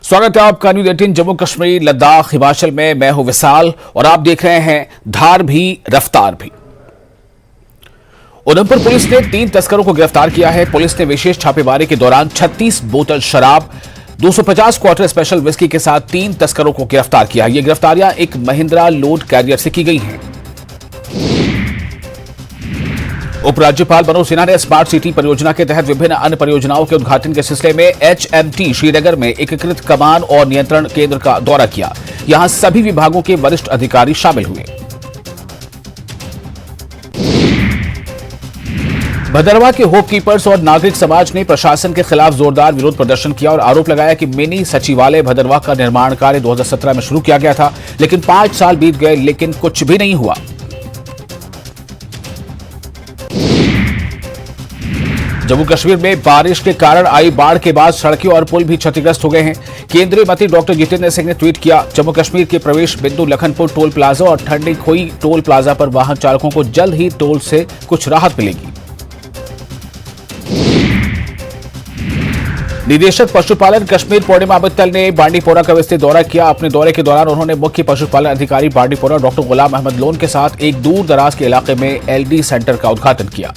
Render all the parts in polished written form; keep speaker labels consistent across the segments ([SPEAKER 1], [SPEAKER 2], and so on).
[SPEAKER 1] स्वागत है आपका न्यूज 18 जम्मू कश्मीर लद्दाख हिमाचल में। मैं हूं विशाल और आप देख रहे हैं धार भी रफ्तार भी। उधमपुर पुलिस ने 3 तस्करों को गिरफ्तार किया है। पुलिस ने विशेष छापेमारी के दौरान 36 बोतल शराब 250 क्वार्टर स्पेशल विस्की के साथ 3 तस्करों को गिरफ्तार किया। ये गिरफ्तारियां एक महिंद्रा लोड कैरियर से की गई हैं। उपराज्यपाल मनोज सिन्हा ने स्मार्ट सिटी परियोजना के तहत विभिन्न अन्य परियोजनाओं के उद्घाटन के सिलसिले में HMT श्रीनगर में एकीकृत कमान और नियंत्रण केंद्र का दौरा किया। यहां सभी विभागों के वरिष्ठ अधिकारी शामिल हुए। भदरवा के होप कीपर्स और नागरिक समाज ने प्रशासन के खिलाफ जोरदार विरोध प्रदर्शन किया और आरोप लगाया कि मिनी सचिवालय भदरवा का निर्माण कार्य 2017 में शुरू किया गया था, लेकिन 5 साल बीत गए लेकिन कुछ भी नहीं हुआ। जम्मू कश्मीर में बारिश के कारण आई बाढ़ के बाद सड़कें और पुल भी क्षतिग्रस्त हो गए हैं। केंद्रीय मंत्री डॉक्टर जितेंद्र सिंह ने ट्वीट किया, जम्मू कश्मीर के प्रवेश बिंदु लखनपुर टोल प्लाजा और ठंडी खोई टोल प्लाजा पर वाहन चालकों को जल्द ही टोल से कुछ राहत मिलेगी। निदेशक पशुपालन कश्मीर पूर्णिमा मित्तल ने बांडीपोरा का विस्तृत दौरा किया। अपने दौरे के दौरान उन्होंने मुख्य पशुपालन अधिकारी बांडीपोरा डॉक्टर गुलाम अहमद लोन के साथ एक दूर दराज के इलाके में LD सेंटर का उद्घाटन किया।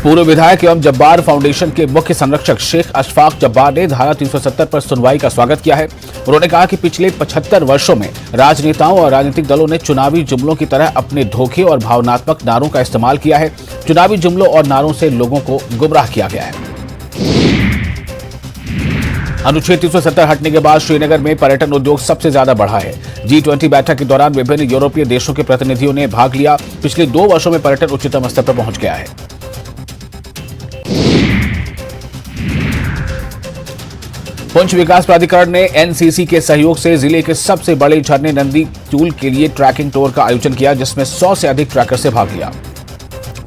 [SPEAKER 1] पूर्व विधायक एवं जब्बार फाउंडेशन के मुख्य संरक्षक शेख अशफाक जब्बार ने धारा 370 पर सुनवाई का स्वागत किया है। उन्होंने कहा कि पिछले 75 वर्षों में राजनेताओं और राजनीतिक दलों ने चुनावी जुमलों की तरह अपने धोखे और भावनात्मक नारों का इस्तेमाल किया है। चुनावी जुमलों और नारों से लोगों को गुमराह किया गया है। अनुच्छेद 370 हटने के बाद श्रीनगर में पर्यटन उद्योग सबसे ज्यादा बढ़ा है। G20 बैठक के दौरान विभिन्न यूरोपीय देशों के प्रतिनिधियों ने भाग लिया। पिछले 2 वर्षों में पर्यटन उच्चतम स्तर पर पहुंच गया है। पुंछ विकास प्राधिकरण ने NCC के सहयोग से जिले के सबसे बड़े झरने नंदी चूल के लिए ट्रैकिंग टूर का आयोजन किया, जिसमें 100 से अधिक ट्रैकर से भाग लिया।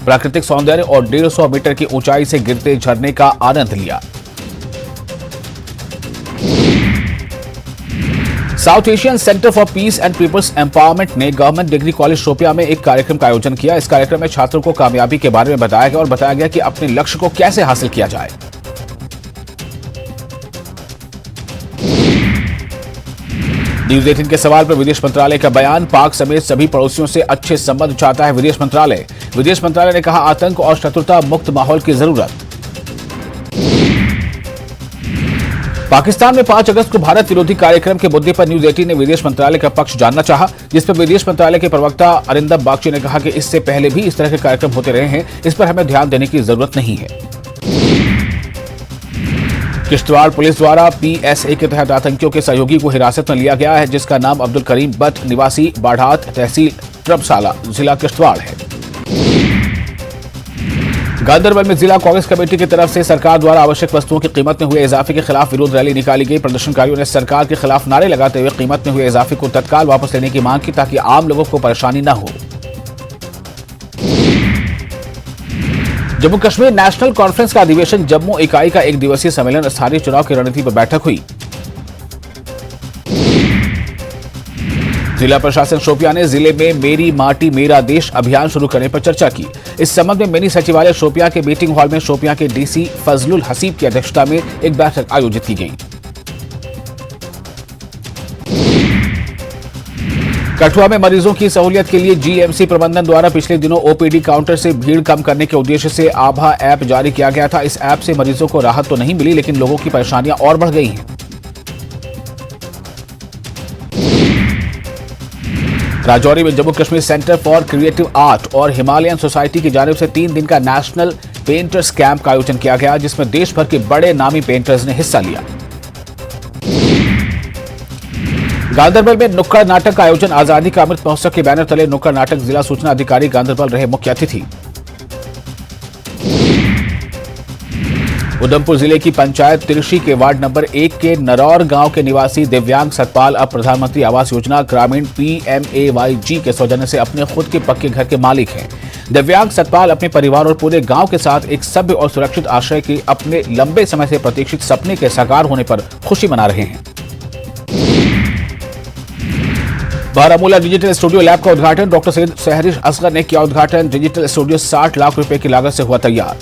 [SPEAKER 1] प्राकृतिक सौंदर्य और 150 मीटर की ऊंचाई से गिरते झरने का आनंद लिया। South Asian Centre for Peace and People's Empowerment ने गवर्नमेंट डिग्री कॉलेज शोपियां में एक कार्यक्रम का आयोजन किया। इस कार्यक्रम में छात्रों को कामयाबी के बारे में बताया गया और बताया गया कि अपने लक्ष्य को कैसे हासिल किया जाए। न्यूज 18 के सवाल पर विदेश मंत्रालय का बयान, पाक समेत सभी पड़ोसियों से अच्छे संबंध चाहता है विदेश मंत्रालय। विदेश मंत्रालय ने कहा, आतंक और शत्रुता मुक्त माहौल की जरूरत। पाकिस्तान में 5 अगस्त को भारत विरोधी कार्यक्रम के मुद्दे पर न्यूज 18 ने विदेश मंत्रालय का पक्ष जानना चाहा, जिस पर विदेश मंत्रालय के प्रवक्ता अरिंदम बागची ने कहा कि इससे पहले भी इस तरह के कार्यक्रम होते रहे हैं, इस पर हमें ध्यान देने की जरूरत नहीं है। किश्तवाड़ पुलिस द्वारा PSA के तहत आतंकियों के सहयोगी को हिरासत में लिया गया है, जिसका नाम अब्दुल करीम बट निवासी बाढ़ात तहसील ट्रबसाला जिला किश्तवाड़ है। गांधरबल में जिला कांग्रेस कमेटी की तरफ से सरकार द्वारा आवश्यक वस्तुओं की कीमत में हुए इजाफे के खिलाफ विरोध रैली निकाली गई। प्रदर्शनकारियों ने सरकार के खिलाफ नारे लगाते हुए कीमत में हुए इजाफे को तत्काल वापस लेने की मांग की, ताकि आम लोगों को परेशानी न हो। जम्मू कश्मीर नेशनल कॉन्फ्रेंस का अधिवेशन जम्मू इकाई का 1 दिवसीय सम्मेलन स्थानीय चुनाव की रणनीति पर बैठक हुई। जिला प्रशासन शोपियां ने जिले में मेरी माटी मेरा देश अभियान शुरू करने पर चर्चा की। इस संबंध में मिनी सचिवालय शोपियां के मीटिंग हॉल में शोपियां के DC फजलुल हसीब की अध्यक्षता में एक बैठक आयोजित की गई। कठुआ में मरीजों की सहूलियत के लिए GMC प्रबंधन द्वारा पिछले दिनों OPD काउंटर से भीड़ कम करने के उद्देश्य से आभा ऐप जारी किया गया था। इस ऐप से मरीजों को राहत तो नहीं मिली, लेकिन लोगों की परेशानियां और बढ़ गई हैं। राजौरी में Jammu Kashmir centre for creative art और हिमालयन सोसाइटी की जानिब से 3 दिन का नेशनल पेंटर्स कैंप का आयोजन किया गया, जिसमें देश भर के बड़े नामी पेंटर्स ने हिस्सा लिया। गांधरबल में नुक्कड़ नाटक का आयोजन, आजादी का अमृत महोत्सव के बैनर तले नुक्कड़ नाटक, जिला सूचना अधिकारी गांधरबल रहे मुख्य अतिथि। उधमपुर जिले की पंचायत तिरशी के वार्ड नंबर 1 के नरौर गांव के निवासी दिव्यांग सतपाल अब प्रधानमंत्री आवास योजना ग्रामीण PMAYG के सौजन्य से अपने खुद के पक्के घर के मालिक हैं। दिव्यांग सतपाल अपने परिवार और पूरे गांव के साथ एक सभ्य और सुरक्षित आश्रय के अपने लंबे समय से प्रतीक्षित सपने के साकार होने पर खुशी मना रहे हैं। बारामूला डिजिटल स्टूडियो लैब का उद्घाटन, डॉक्टर सैयद सहरिश असगर ने किया उद्घाटन। डिजिटल स्टूडियो 60 लाख रुपए की लागत से हुआ तैयार।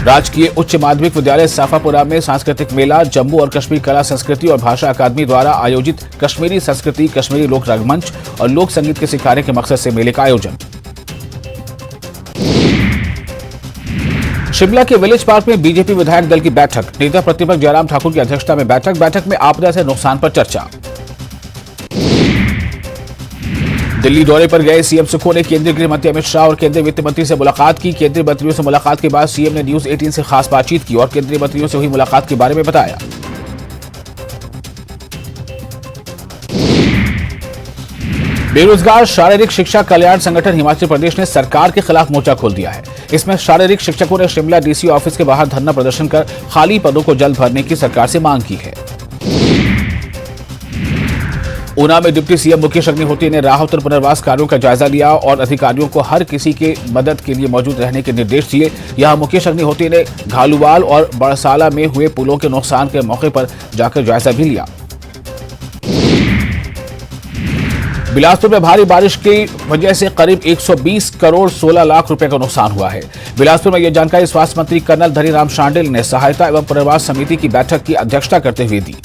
[SPEAKER 1] राजकीय उच्च माध्यमिक विद्यालय साफापुरा में सांस्कृतिक मेला, जम्मू और कश्मीर कला संस्कृति और भाषा अकादमी द्वारा आयोजित कश्मीरी संस्कृति, कश्मीरी लोक रंगमंच और लोक संगीत के सिखाने के मकसद से मेले का आयोजन। शिमला के विलेज पार्क में बीजेपी विधायक दल की बैठक, नेता प्रतिपक्ष जयराम ठाकुर की अध्यक्षता में बैठक में आपदा से नुकसान पर चर्चा। दिल्ली दौरे पर गए सीएम सुक्खू ने केंद्रीय गृह मंत्री अमित शाह और केंद्रीय वित्त मंत्री से मुलाकात की। केंद्रीय मंत्रियों से मुलाकात के बाद सीएम ने न्यूज 18 से खास बातचीत की और केंद्रीय मंत्रियों से हुई मुलाकात के बारे में बताया। बेरोजगार शारीरिक शिक्षा कल्याण संगठन हिमाचल प्रदेश ने सरकार के खिलाफ मोर्चा खोल दिया है। इसमें शारीरिक शिक्षकों ने शिमला डीसी ऑफिस के बाहर धरना प्रदर्शन कर खाली पदों को जल्द भरने की सरकार से मांग की है। ऊना में डिप्टी सीएम मुकेश अग्निहोत्री ने राहत और पुनर्वास कार्यों का जायजा लिया और अधिकारियों को हर किसी के मदद के लिए मौजूद रहने के निर्देश दिए। यहां मुकेश अग्निहोत्री ने घालूवाल और बड़साला में हुए पुलों के नुकसान के मौके पर जाकर जायजा भी लिया। बिलासपुर में भारी बारिश की वजह से करीब 120 करोड़ 16 लाख रुपए का नुकसान हुआ है। बिलासपुर में यह जानकारी स्वास्थ्य मंत्री कर्नल धनीराम शांडिल ने सहायता एवं पुनर्वास समिति की बैठक की अध्यक्षता करते हुए दी।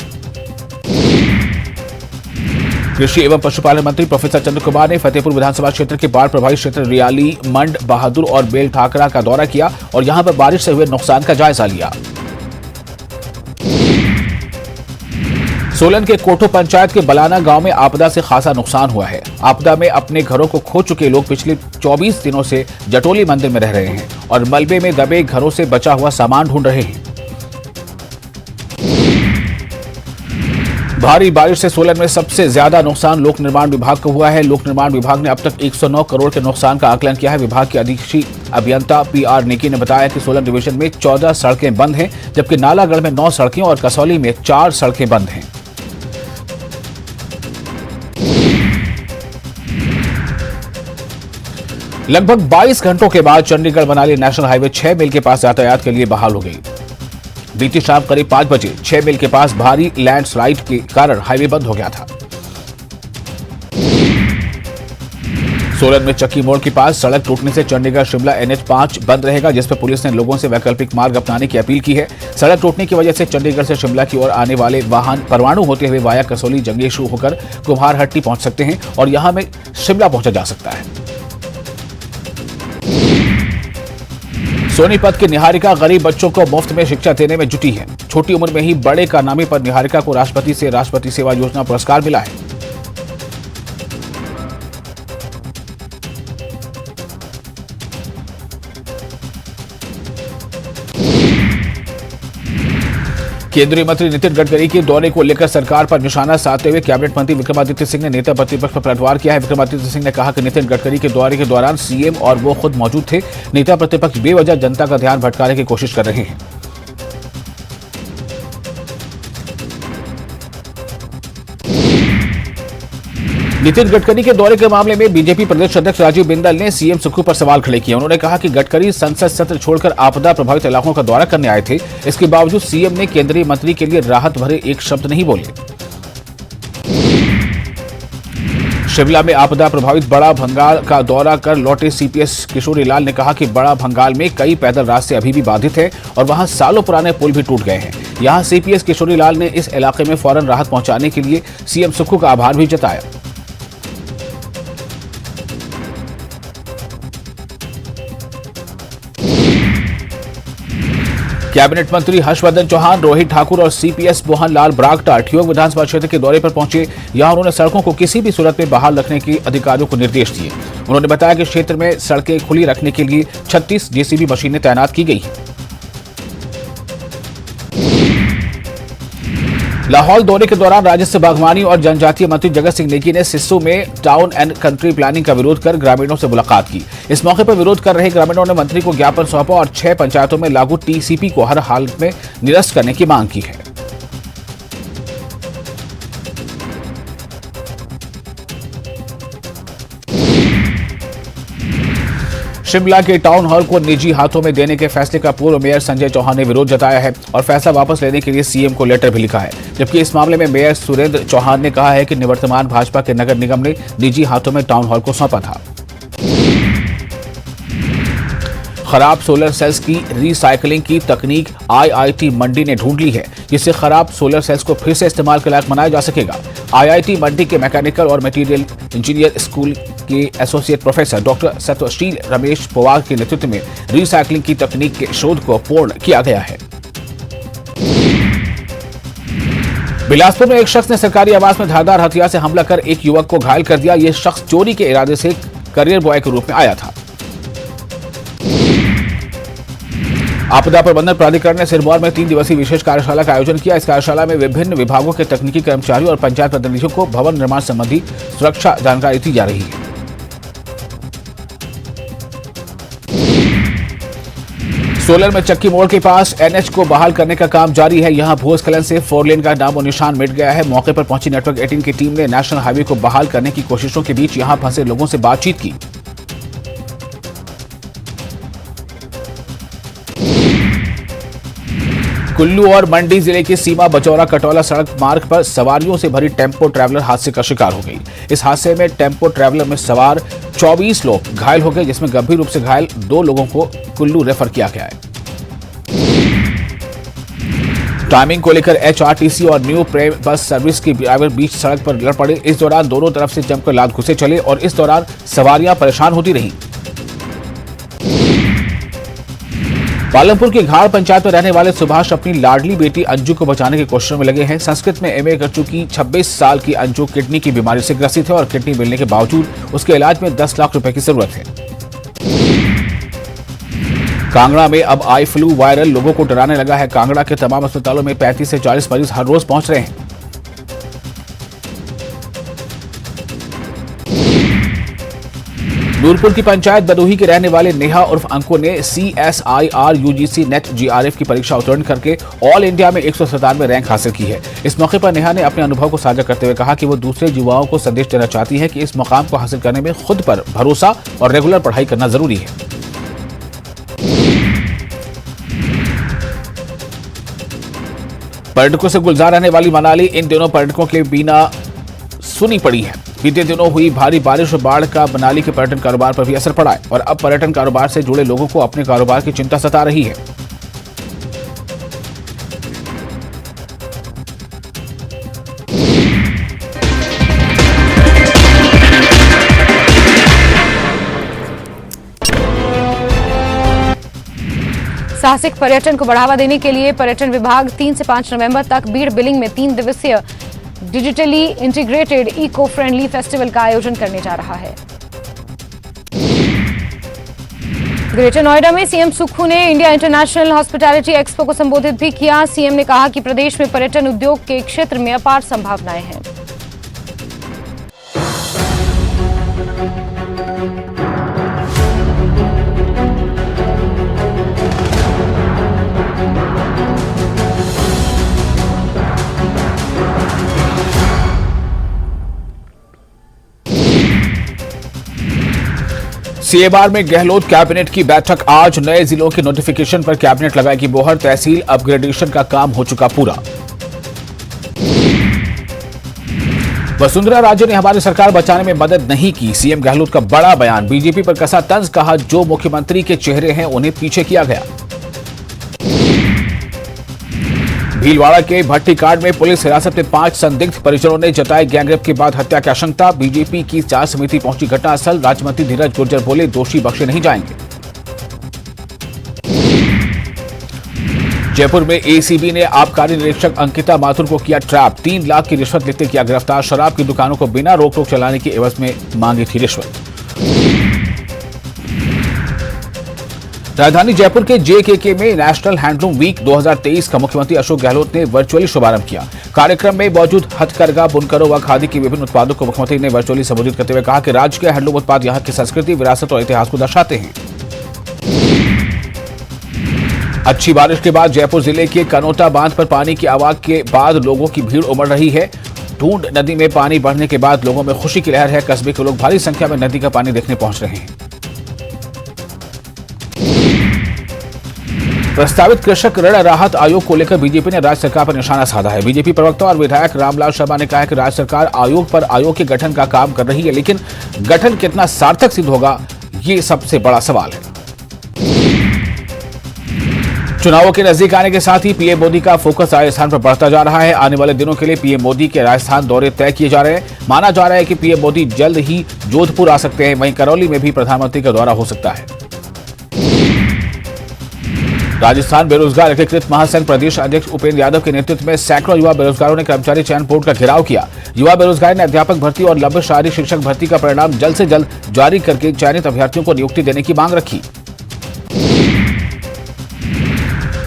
[SPEAKER 1] कृषि एवं पशुपालन मंत्री प्रोफेसर चंद्र कुमार ने फतेहपुर विधानसभा क्षेत्र के बाढ़ प्रभावित क्षेत्र रियाली, मंड, बहादुर और बेल ठाकरा का दौरा किया और यहां पर बारिश से हुए नुकसान का जायजा लिया। सोलन के कोठो पंचायत के बलाना गांव में आपदा से खासा नुकसान हुआ है। आपदा में अपने घरों को खो चुके लोग पिछले 24 दिनों से जटोली मंदिर में रह रहे हैं और मलबे में दबे घरों से बचा हुआ सामान ढूंढ रहे हैं। भारी बारिश से सोलन में सबसे ज्यादा नुकसान लोक निर्माण विभाग को हुआ है। लोक निर्माण विभाग ने अब तक 109 करोड़ के नुकसान का आकलन किया है। विभाग के अधीक्षी अभियंता पीआर नेकी ने बताया कि सोलन डिवीजन में 14 सड़कें बंद हैं, जबकि नालागढ़ में 9 सड़कें और कसौली में 4 सड़कें बंद हैं। लगभग 22 घंटों के बाद चंडीगढ़ मनाली नेशनल हाईवे 6 मील के पास यातायात के लिए बहाल हो गई। बीती शाम करीब 5 बजे 6 मील के पास भारी लैंडस्लाइड के कारण हाईवे बंद हो गया था। सोलन में चक्की मोड़ के पास सड़क टूटने से चंडीगढ़ शिमला NH5 बंद रहेगा, जिस पर पुलिस ने लोगों से वैकल्पिक मार्ग अपनाने की अपील की है। सड़क टूटने की वजह से चंडीगढ़ से शिमला की ओर आने वाले वाहन परवाणु होते हुए वाया कसौली, जंगेशु होकर कुम्हारहट्टी पहुंच सकते हैं और यहां में शिमला पहुंचा जा सकता है। सोनीपत की निहारिका गरीब बच्चों को मुफ्त में शिक्षा देने में जुटी है। छोटी उम्र में ही बड़े कारनामे पर निहारिका को राष्ट्रपति से राष्ट्रपति सेवा योजना पुरस्कार मिला है। केंद्रीय मंत्री नितिन गडकरी के दौरे को लेकर सरकार पर निशाना साधते हुए कैबिनेट मंत्री विक्रमादित्य सिंह ने नेता प्रतिपक्ष पर पलटवार किया है। विक्रमादित्य सिंह ने कहा कि नितिन गडकरी के दौरे के दौरान सीएम और वो खुद मौजूद थे। नेता प्रतिपक्ष बेवजह जनता का ध्यान भटकाने की कोशिश कर रहे हैं। नितिन गडकरी के दौरे के मामले में बीजेपी प्रदेश अध्यक्ष राजीव बिंदल ने सीएम सुक्खू पर सवाल खड़े किए। उन्होंने कहा कि गडकरी संसद सत्र छोड़कर आपदा प्रभावित इलाकों का दौरा करने आए थे। इसके बावजूद सीएम ने केंद्रीय मंत्री के लिए राहत भरे एक शब्द नहीं बोले। शिमला में आपदा प्रभावित बड़ा भंगाल का दौरा कर लौटे सीपीएस किशोरी लाल ने कहा कि बड़ा भंगाल में कई पैदल रास्ते अभी भी बाधित हैं और वहां सालों पुराने पुल भी टूट गए हैं। यहां सीपीएस किशोरी लाल ने इस इलाके में फौरन राहत पहुंचाने के लिए सीएम सुक्खू का आभार भी जताया। कैबिनेट मंत्री हर्षवर्धन चौहान, रोहित ठाकुर और सीपीएस मोहन लाल ब्रागटा ठियोग विधानसभा क्षेत्र के दौरे पर पहुंचे। यहां उन्होंने सड़कों को किसी भी सूरत में बहाल रखने के अधिकारियों को निर्देश दिए। उन्होंने बताया कि क्षेत्र में सड़कें खुली रखने के लिए 36 जेसीबी मशीनें तैनात की गई हैं। लाहौल दौरे के दौरान राजस्व, बागवानी और जनजातीय मंत्री जगत सिंह नेगी ने सिस्सू में टाउन एंड कंट्री प्लानिंग का विरोध कर ग्रामीणों से मुलाकात की। इस मौके पर विरोध कर रहे ग्रामीणों ने मंत्री को ज्ञापन सौंपा और 6 पंचायतों में लागू टीसीपी को हर हालत में निरस्त करने की मांग की है। शिमला के टाउन हॉल को निजी हाथों में देने के फैसले का पूर्व मेयर संजय चौहान ने विरोध जताया है और फैसला वापस लेने के लिए सीएम को लेटर भी लिखा है। जबकि इस मामले में मेयर सुरेंद्र चौहान ने कहा है कि निवर्तमान भाजपा के नगर निगम ने निजी हाथों में टाउन हॉल को सौंपा था। खराब सोलर सेल्स की रिसाइकलिंग की तकनीक आईआईटी मंडी ने ढूंढ ली है, जिससे खराब सोलर सेल्स को फिर से इस्तेमाल के लायक बनाया जा सकेगा। आईआईटी मंडी के मैकेनिकल और मटेरियल इंजीनियर स्कूल के associate professor doctor Satyashree Ramesh Pawar के नेतृत्व में रिसाइकलिंग की तकनीक के शोध को पूर्ण किया गया है। बिलासपुर में एक शख्स ने सरकारी आवास में धारदार हथियार से हमला कर एक युवक को घायल कर दिया। यह शख्स चोरी के इरादे से करियर बॉय के रूप में आया था। आपदा प्रबंधन प्राधिकरण ने सिरमौर में 3 दिवसीय विशेष कार्यशाला का आयोजन किया। इस कार्यशाला में विभिन्न विभागों के तकनीकी कर्मचारियों और पंचायत प्रतिनिधियों को भवन निर्माण संबंधी सुरक्षा जानकारी दी जा रही है। सोलर में चक्की मोड़ के पास एनएच को बहाल करने का काम जारी है। यहां भूस्खलन से 4 लेन का नामो निशान मिट गया है। मौके पर पहुंची नेटवर्क 18 की टीम ने नेशनल हाईवे को बहाल करने की कोशिशों के बीच यहां फंसे लोगों से बातचीत की। कुल्लू और मंडी जिले की सीमा बचौरा कटौला सड़क मार्ग पर सवारियों से भरी टेम्पो ट्रैवलर हादसे का शिकार हो गई। इस हादसे में टेम्पो ट्रैवलर में सवार 24 लोग घायल हो गए, जिसमें गंभीर रूप से घायल 2 लोगों को कुल्लू रेफर किया गया है। टाइमिंग को लेकर एचआरटीसी और न्यू प्रेम बस सर्विस के ड्राइवर बीच सड़क पर लड़ पड़े। इस दौरान दोनों तरफ से जमकर लात घुसे चले और इस दौरान सवारियां परेशान होती रहीं। पालमपुर की घाड़ पंचायत में रहने वाले सुभाष अपनी लाडली बेटी अंजू को बचाने की कोशिशों में लगे हैं। संस्कृत में एमए कर चुकी 26 साल की अंजू किडनी की बीमारी से ग्रसित है और किडनी मिलने के बावजूद उसके इलाज में 10 लाख रुपए की जरूरत है। कांगड़ा में अब आई फ्लू वायरल लोगों को डराने लगा है। कांगड़ा के तमाम अस्पतालों में 35 से 40 मरीज हर रोज पहुंच रहे हैं। नूरपुर की पंचायत बदोही के रहने वाले नेहा उर्फ अंको ने CSIR UGC नेट GRF की परीक्षा उत्तीर्ण करके ऑल इंडिया में 197 रैंक हासिल की है। इस मौके पर नेहा ने अपने अनुभव को साझा करते हुए कहा कि वो दूसरे युवाओं को संदेश देना चाहती है कि इस मुकाम को हासिल करने में खुद पर भरोसा और रेगुलर पढ़ाई करना जरूरी है। पर्यटकों से गुलजार रहने वाली मनाली इन दिनों पर्यटकों के लिए बीना सुनी पड़ी है। बीते दिनों हुई भारी बारिश और बाढ़ का मनाली के पर्यटन कारोबार पर भी असर पड़ा है और अब पर्यटन कारोबार से जुड़े लोगों को अपने कारोबार की चिंता सता रही है।
[SPEAKER 2] साहसिक पर्यटन को बढ़ावा देने के लिए पर्यटन विभाग 3 से 5 नवंबर तक बीड़ बिलिंग में 3 दिवसीय digitally integrated eco friendly festival का आयोजन करने जा रहा है। ग्रेटर नोएडा में सीएम सुक्खू ने इंडिया इंटरनेशनल हॉस्पिटैलिटी एक्सपो को संबोधित भी किया। सीएम ने कहा कि प्रदेश में पर्यटन उद्योग के क्षेत्र में अपार संभावनाएं हैं।
[SPEAKER 1] सीएबार में गहलोत कैबिनेट की बैठक आज। नए जिलों के नोटिफिकेशन पर कैबिनेट लगाएगी मोहर। तहसील अपग्रेडेशन का काम हो चुका पूरा। वसुंधरा राजे ने हमारी सरकार बचाने में मदद नहीं की। सीएम गहलोत का बड़ा बयान। बीजेपी पर कसा तंज। कहा जो मुख्यमंत्री के चेहरे हैं उन्हें पीछे किया गया। भीलवाड़ा के भट्टी कांड में पुलिस हिरासत में 5 संदिग्ध। परिजनों ने जताई गैंगरेप के बाद हत्या की आशंका। बीजेपी की जांच समिति पहुंची घटनास्थल। राज्यमंत्री धीरज गुर्जर बोले दोषी बख्शे नहीं जाएंगे। जयपुर में एसीबी ने आबकारी निरीक्षक अंकिता माथुर को किया ट्रैप। 3 लाख की रिश्वत लेते किया गिरफ्तार। शराब की दुकानों को बिना रोक टोक चलाने की एवज में मांगी थी रिश्वत। राजधानी जयपुर के JKK में नेशनल हैंडलूम वीक 2023 का मुख्यमंत्री अशोक गहलोत ने वर्चुअली शुभारंभ किया। कार्यक्रम में मौजूद हथकरघा बुनकरों व खादी की विभिन्न उत्पादों को मुख्यमंत्री ने वर्चुअली संबोधित करते हुए कहा कि राज्य के हैंडलूम उत्पाद यहां की संस्कृति, विरासत और इतिहास को दर्शाते हैं। अच्छी बारिश के बाद जयपुर जिले के कनोता बांध पर पानी की आवक के बाद लोगों की भीड़ उमड़ रही है। ढूंढ नदी में पानी बढ़ने के बाद लोगों में खुशी की लहर है। कस्बे के लोग भारी संख्या में नदी का पानी देखने पहुंच रहे हैं। प्रस्तावित कृषक ऋण राहत आयोग को लेकर बीजेपी ने राज्य सरकार पर निशाना साधा है। बीजेपी प्रवक्ता और विधायक रामलाल शर्मा ने कहा है कि राज्य सरकार आयोग के गठन का काम कर रही है, लेकिन गठन कितना सार्थक सिद्ध होगा ये सबसे बड़ा सवाल है। चुनावों के नजदीक आने के साथ ही पीएम मोदी का फोकस राजस्थान पर बढ़ता जा रहा है। आने वाले दिनों के लिए पीएम मोदी के राजस्थान दौरे तय किए जा रहे हैं। माना जा रहा है कि पीएम मोदी जल्द ही जोधपुर आ सकते हैं। वहीं करौली में भी प्रधानमंत्री का दौरा हो सकता है। राजस्थान बेरोजगार एकीकृत महासंघ प्रदेश अध्यक्ष उपेंद्र यादव के नेतृत्व में सैकड़ों युवा बेरोजगारों ने कर्मचारी चयन बोर्ड का घेराव किया। युवा बेरोजगार ने अध्यापक भर्ती और लंबित शारीरिक शिक्षक भर्ती का परिणाम जल्द से जल्द जारी करके चयनित अभ्यर्थियों को नियुक्ति देने की मांग रखी।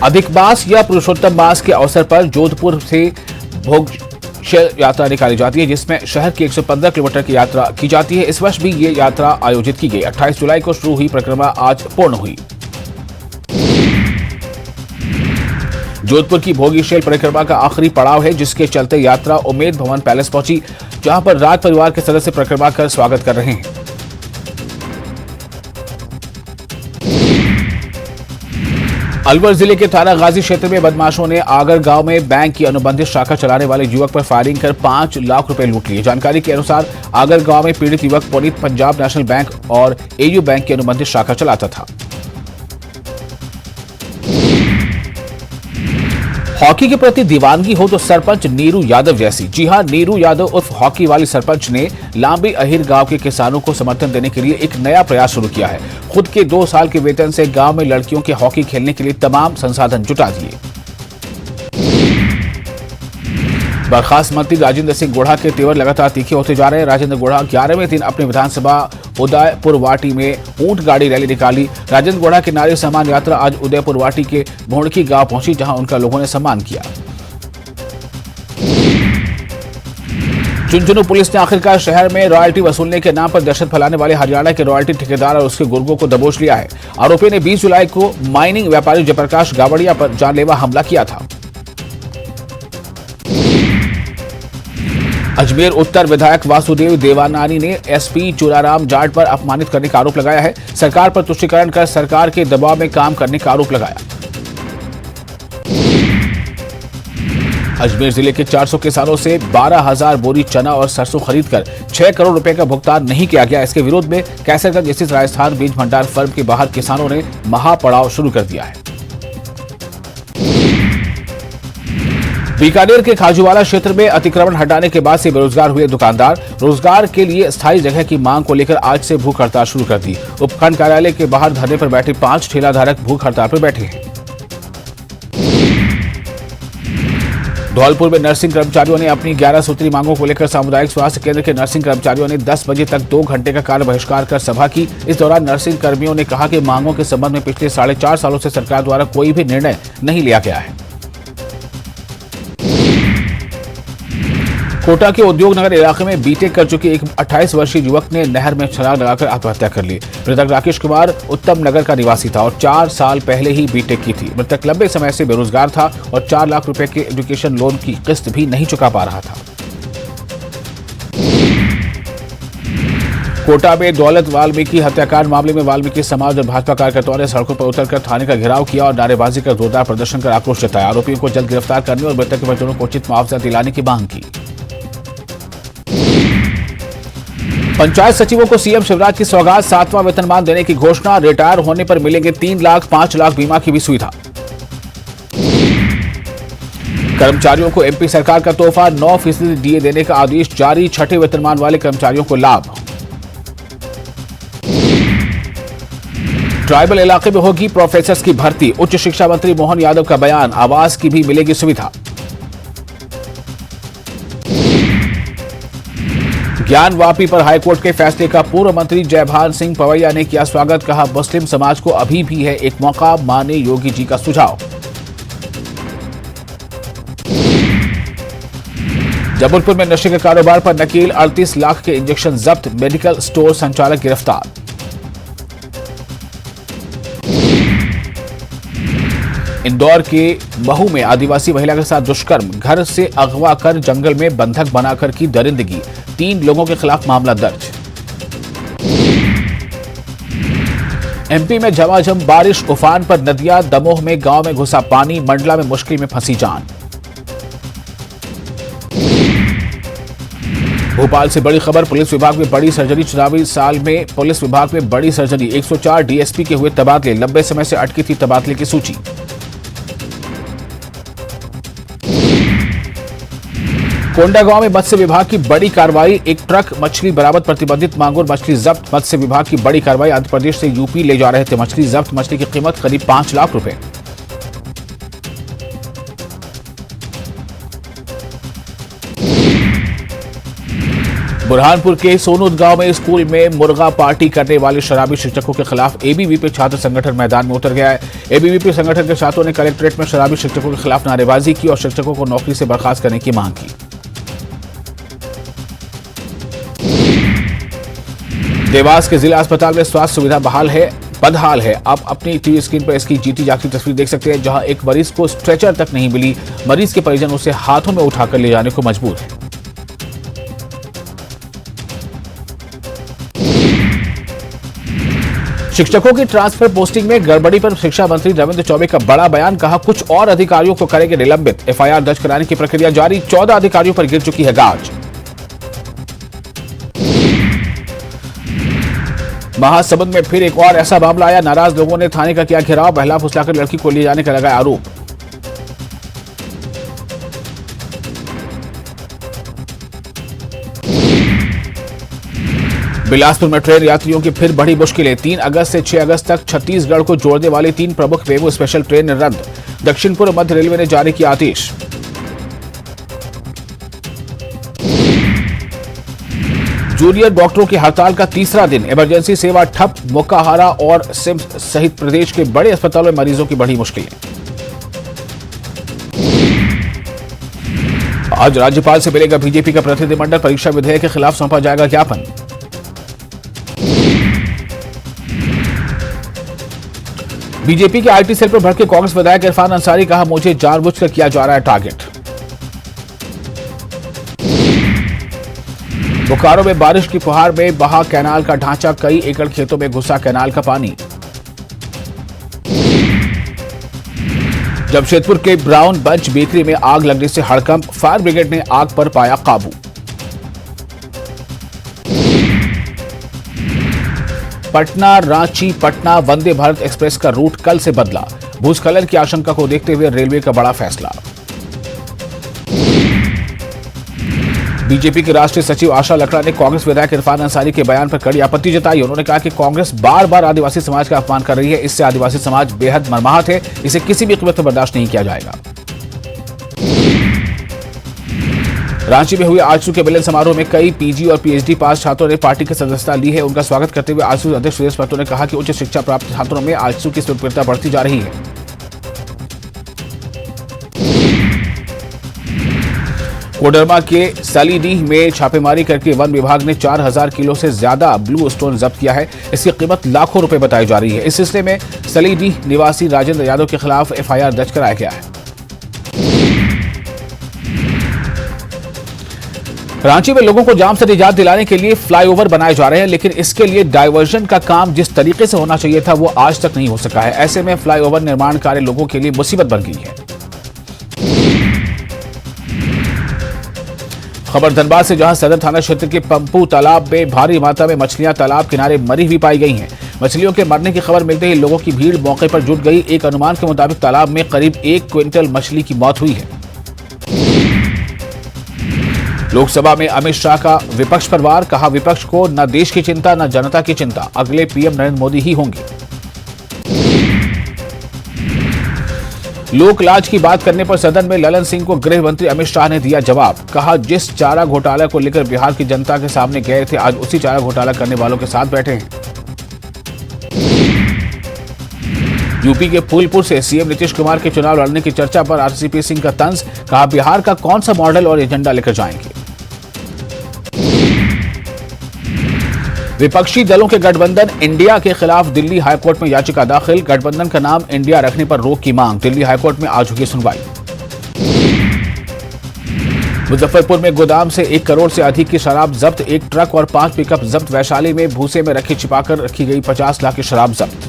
[SPEAKER 1] अधिक मास या पुरुषोत्तम मास के अवसर पर जोधपुर से भोग यात्रा निकाली जाती है, जिसमें शहर की 115 किलोमीटर की यात्रा की जाती है। इस वर्ष भी ये यात्रा आयोजित की गई। 28 जुलाई को शुरू हुई परिक्रमा आज पूर्ण हुई। जोधपुर की भोगीशैल परिक्रमा का आखिरी पड़ाव है, जिसके चलते यात्रा उम्मेद भवन पैलेस पहुंची, जहां पर राज परिवार के सदस्य परिक्रमा कर स्वागत कर रहे हैं। अलवर जिले के थाना गाजी क्षेत्र में बदमाशों ने आगर गांव में बैंक की अनुबंधित शाखा चलाने वाले युवक पर फायरिंग कर 5 लाख रुपए लूट लिए। जानकारी के अनुसार आगर गांव में पीड़ित युवक पुनीत पंजाब नेशनल बैंक और एयू बैंक की अनुबंधित शाखा चलाता था। हॉकी के प्रति दीवानगी हो तो सरपंच नीरू यादव जैसी। जी हां, नीरू यादव उर्फ हॉकी वाली सरपंच ने लांबी अहिर गांव के किसानों को समर्थन देने के लिए एक नया प्रयास शुरू किया है। खुद के 2 साल के वेतन से गांव में लड़कियों के हॉकी खेलने के लिए तमाम संसाधन जुटा दिए। बर्खास्त मंत्री राजेंद्र सिंह गोढ़ा के तेवर लगातार तीखे होते जा रहे हैं। राजेंद्र गोढ़ा 11वें दिन अपने विधानसभा उदयपुर वाटी में ऊंट गाड़ी रैली निकाली। राजेंद्र गोढ़ा की नारी सम्मान यात्रा आज उदयपुर वाटी के भोड़की गांव पहुंची, जहां उनका लोगों ने सम्मान किया। झुंझुनू पुलिस ने आखिरकार शहर में रॉयल्टी वसूलने के नाम पर दहशत फैलाने वाले हरियाणा के रॉयल्टी ठेकेदार और उसके गुर्गों को दबोच लिया है। आरोपी ने 20 जुलाई को माइनिंग व्यापारी जयप्रकाश गावड़िया पर जानलेवा हमला किया था। अजमेर उत्तर विधायक वासुदेव देवानानी ने एसपी चूराराम जाट पर अपमानित करने का आरोप लगाया है। सरकार पर तुष्टीकरण कर सरकार के दबाव में काम करने का आरोप लगाया। अजमेर जिले के 400 किसानों से 12,000 बोरी चना और सरसों खरीदकर 6 करोड़ रुपए का भुगतान नहीं किया गया। इसके विरोध में कैसरगंज स्थित राजस्थान बीज भंडार फर्म के बाहर किसानों ने महापड़ाव शुरू कर दिया है। बीकानेर के खाजूवाला क्षेत्र में अतिक्रमण हटाने के बाद से बेरोजगार हुए दुकानदार रोजगार के लिए स्थायी जगह की मांग को लेकर आज से भूख हड़ताल शुरू कर दी। उपखंड कार्यालय के बाहर धरने पर बैठे 5 ठेलाधारक भूख हड़ताल पर बैठे हैं। धौलपुर में नर्सिंग कर्मचारियों ने अपनी 11 सूत्री मांगों को लेकर सामुदायिक स्वास्थ्य केंद्र के नर्सिंग कर्मचारियों ने 10 बजे तक 2 घंटे का कार्य बहिष्कार कर सभा की। इस दौरान नर्सिंग कर्मियों ने कहा कि मांगों के संबंध में पिछले 4.5 सालों से सरकार द्वारा कोई भी निर्णय नहीं लिया गया है। कोटा के उद्योग नगर इलाके में बीटेक कर चुके एक 28 वर्षीय युवक ने नहर में छलांग लगाकर आत्महत्या कर ली। मृतक राकेश कुमार उत्तम नगर का निवासी था और 4 साल पहले ही बीटेक की थी। मृतक लंबे समय से बेरोजगार था और 4 लाख रुपए के एजुकेशन लोन की किस्त भी नहीं चुका पा रहा था। कोटा में दौलत वाल्मीकि हत्याकांड मामले में वाल्मीकि समाज और भाजपा कार्यकर्ताओं ने सड़कों पर उतरकर थाने का घेराव किया और नारेबाजी कर जोरदार प्रदर्शन कर आक्रोश जताया। आरोपियों को जल्द गिरफ्तार करने और मृतक के परिजनों को उचित मुआवजा दिलाने की मांग की। पंचायत सचिवों को सीएम शिवराज की सौगात, 7वां वेतनमान देने की घोषणा। रिटायर होने पर मिलेंगे 3 लाख 5 लाख बीमा की भी सुविधा। कर्मचारियों को एमपी सरकार का तोहफा, 9% डीए देने का आदेश जारी। 6ठे वेतनमान वाले कर्मचारियों को लाभ। ट्राइबल इलाके में होगी प्रोफेसर्स की भर्ती। उच्च शिक्षा मंत्री मोहन यादव का बयान, आवास की भी मिलेगी सुविधा। ज्ञान वापी पर हाईकोर्ट के फैसले का पूर्व मंत्री जयभान सिंह पवैया ने किया स्वागत। कहा, मुस्लिम समाज को अभी भी है एक मौका, माने योगी जी का सुझाव। जबलपुर में नशे के कारोबार पर नकेल, 38 लाख के इंजेक्शन जब्त। मेडिकल स्टोर संचालक गिरफ्तार। इंदौर के महू में आदिवासी महिला के साथ दुष्कर्म, घर से अगवा कर जंगल में बंधक बनाकर की दरिंदगी। 3 लोगों के खिलाफ मामला दर्ज। एमपी में झमाझम बारिश, उफान पर नदियां। दमोह में गांव में घुसा पानी, मंडला में मुश्किल में फंसी जान। भोपाल से बड़ी खबर, पुलिस विभाग में बड़ी सर्जरी। चुनावी साल में पुलिस विभाग में बड़ी सर्जरी। 104 डीएसपी के हुए तबादले, लंबे समय से अटकी थी तबादले की सूची। कोंडागांव में मत्स्य विभाग की बड़ी कार्रवाई, एक ट्रक मछली बरामद, प्रतिबंधित मांगुर मछली जब्त। मत्स्य विभाग की बड़ी कार्रवाई, आंध्र प्रदेश से यूपी ले जा रहे थे मछली जब्त। मछली की कीमत करीब 5 लाख रुपए। बुरहानपुर के सोनूद गांव में स्कूल में मुर्गा पार्टी करने वाले शराबी शिक्षकों के खिलाफ एबीवीपी छात्र संगठन मैदान में उतर गया है। एबीवीपी संगठन के छात्रों ने कलेक्ट्रेट में शराबी शिक्षकों के खिलाफ नारेबाजी की और शिक्षकों को नौकरी से बर्खास्त करने की मांग की। देवास के जिला अस्पताल में स्वास्थ्य सुविधा बदहाल है। आप अपनी टीवी स्क्रीन पर इसकी जीती जागती तस्वीर देख सकते हैं, जहां एक मरीज को स्ट्रेचर तक नहीं मिली। मरीज के परिजन उसे हाथों में उठाकर ले जाने को मजबूर है। शिक्षकों की ट्रांसफर पोस्टिंग में गड़बड़ी पर शिक्षा मंत्री रविंद्र चौबे का बड़ा बयान, कहा कुछ और अधिकारियों को करेंगे निलंबित। एफआईआर दर्ज कराने की प्रक्रिया जारी, 14 अधिकारियों पर गिर चुकी है गाज। महासमुंद में फिर एक और ऐसा मामला आया, नाराज लोगों ने थाने का किया घेराव, बहला फुसलाकर लड़की को ले जाने का लगाया आरोप। बिलासपुर में ट्रेन यात्रियों की फिर बड़ी मुश्किलें, 3 अगस्त से 6 अगस्त तक छत्तीसगढ़ को जोड़ने वाली 3 प्रमुख मेमू स्पेशल ट्रेन रद्द। दक्षिण पूर्व मध्य रेलवे ने जारी किया आदेश। जूनियर डॉक्टरों की हड़ताल का तीसरा दिन, इमरजेंसी सेवा ठप। मोकाहारा और सिम्स सहित प्रदेश के बड़े अस्पतालों में मरीजों की बड़ी मुश्किलें। आज राज्यपाल से मिलेगा बीजेपी का प्रतिनिधिमंडल, परीक्षा विधेयक के खिलाफ सौंपा जाएगा ज्ञापन। बीजेपी के आईटी सेल पर भड़के कांग्रेस विधायक इरफान अंसारी, कहा मुझे जानबूझकर किया जा रहा है टारगेट। बोकारो में बारिश की फुहार में बहा कैनाल का ढांचा, कई एकड़ खेतों में घुसा कैनाल का पानी। जमशेदपुर के ब्राउन बंच बेकरी में आग लगने से हड़कंप, फायर ब्रिगेड ने आग पर पाया काबू। पटना रांची पटना वंदे भारत एक्सप्रेस का रूट कल से बदला, भूस्खलन की आशंका को देखते हुए रेलवे का बड़ा फैसला। बीजेपी के राष्ट्रीय सचिव आशा लकड़ा ने कांग्रेस विधायक इरफान अंसारी के बयान पर कड़ी आपत्ति जताई। उन्होंने कहा कि कांग्रेस बार बार आदिवासी समाज का अपमान कर रही है, इससे आदिवासी समाज बेहद मर्माहत है, इसे किसी भी कीमत पर बर्दाश्त नहीं किया जाएगा। रांची में हुए आजसू के मिलन समारोह में कई पीजी और पीएचडी पास छात्रों ने पार्टी की सदस्यता ली है। उनका स्वागत करते हुए आजसू अध्यक्ष सुरेश महतो ने कहा कि उच्च शिक्षा प्राप्त छात्रों में आजसू की लोकप्रियता बढ़ती जा रही है। कोडरमा के सलीडीह में छापेमारी करके वन विभाग ने 4000 किलो से ज्यादा ब्लू स्टोन जब्त किया है। इसकी कीमत लाखों रुपए बताई जा रही है। इस सिलसिले में सलीडीह निवासी राजेंद्र यादव के खिलाफ एफआईआर दर्ज कराया गया है। रांची में लोगों को जाम से निजात दिलाने के लिए फ्लाईओवर बनाए जा रहे हैं, लेकिन इसके लिए डायवर्जन का काम जिस तरीके से होना चाहिए था वो आज तक नहीं हो सका है। ऐसे में फ्लाईओवर निर्माण कार्य लोगों के लिए मुसीबत बन गई है। खबर धनबाद से, जहां सदर थाना क्षेत्र के पंपू तालाब में भारी मात्रा में मछलियां तालाब किनारे मरी हुई पाई गई हैं। मछलियों के मरने की खबर मिलते ही लोगों की भीड़ मौके पर जुट गई। एक अनुमान के मुताबिक तालाब में करीब 1 क्विंटल मछली की मौत हुई है। लोकसभा में अमित शाह का विपक्ष पर वार, कहा विपक्ष को न देश की चिंता न जनता की चिंता, अगले पीएम नरेंद्र मोदी ही होंगे। लोक लाज की बात करने पर सदन में ललन सिंह को गृह मंत्री अमित शाह ने दिया जवाब, कहा जिस चारा घोटाला को लेकर बिहार की जनता के सामने गए थे, आज उसी चारा घोटाला करने वालों के साथ बैठे हैं। यूपी के फूलपुर से सीएम नीतीश कुमार के चुनाव लड़ने की चर्चा पर आरसीपी सिंह का तंज, कहा बिहार का कौन सा मॉडल और एजेंडा लेकर जाएंगे। विपक्षी दलों के गठबंधन इंडिया के खिलाफ दिल्ली हाईकोर्ट में याचिका दाखिल, गठबंधन का नाम इंडिया रखने पर रोक की मांग, दिल्ली हाईकोर्ट में आज होगी सुनवाई। मुजफ्फरपुर में गोदाम से 1 करोड़ से अधिक की शराब जब्त, एक ट्रक और 5 पिकअप जब्त। वैशाली में भूसे में रखी छिपाकर रखी गई 50 लाख की शराब जब्त।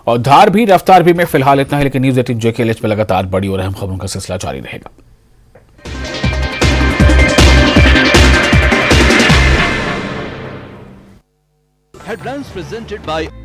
[SPEAKER 1] और धार भी रफ्तार भी में फिलहाल इतना है, लेकिन न्यूज 18 JKLH में लगातार बड़ी और अहम खबरों का सिलसिला जारी रहेगा।
[SPEAKER 3] Headlines presented by